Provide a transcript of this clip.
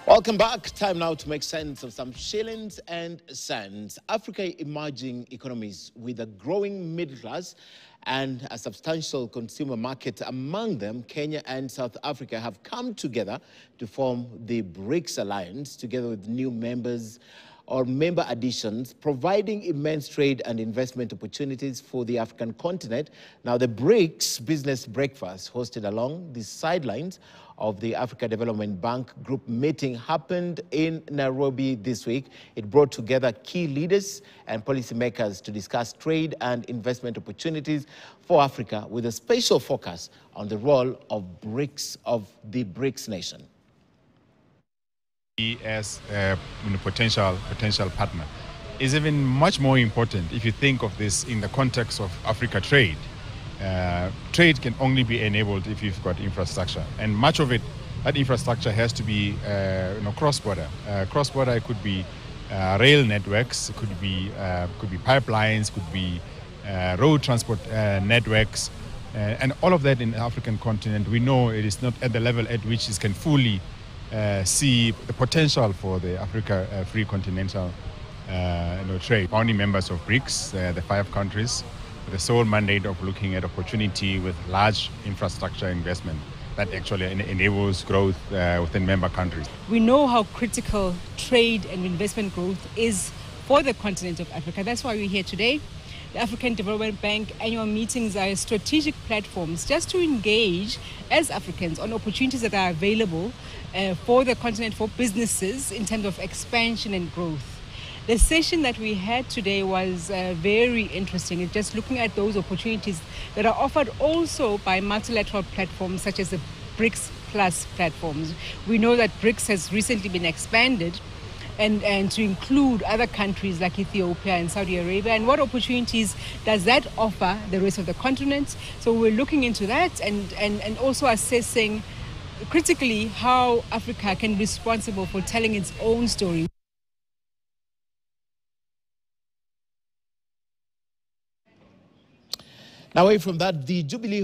Welcome back. Time now to make sense of some shillings and cents. Africa emerging economies with a growing middle class and a substantial consumer market. Among them, Kenya and South Africa have come together to form the BRICS alliance, together with new members or member additions, providing immense trade and investment opportunities for the African continent. Now, the BRICS Business Breakfast, hosted along the sidelines of the Africa Development Bank Group meeting, happened in Nairobi this week. It brought together key leaders and policymakers to discuss trade and investment opportunities for Africa, with a special focus on the role of the BRICS nation. As a potential partner is even much more important if you think of this in the context of Africa trade. Trade can only be enabled if you've got infrastructure, and much of it, that infrastructure has to be cross-border. Cross-border could be rail networks, it could be pipelines, could be road transport networks, and all of that in the African continent. We know it is not at the level at which it can fully see the potential for the Africa free continental trade. Founding members of BRICS, the 5 countries, with the sole mandate of looking at opportunity with large infrastructure investment that actually enables growth within member countries. We know how critical trade and investment growth is for the continent of Africa. That's why we're here today. The African Development Bank annual meetings are strategic platforms just to engage as Africans on opportunities that are available for the continent, for businesses in terms of expansion and growth. The session that we had today was very interesting. It's just looking at those opportunities that are offered also by multilateral platforms such as the BRICS Plus platforms. We know that BRICS has recently been expanded and to include other countries like Ethiopia and Saudi Arabia. And what opportunities does that offer the rest of the continent? So we're looking into that and also assessing critically how Africa can be responsible for telling its own story. Now, away from that, the Jubilee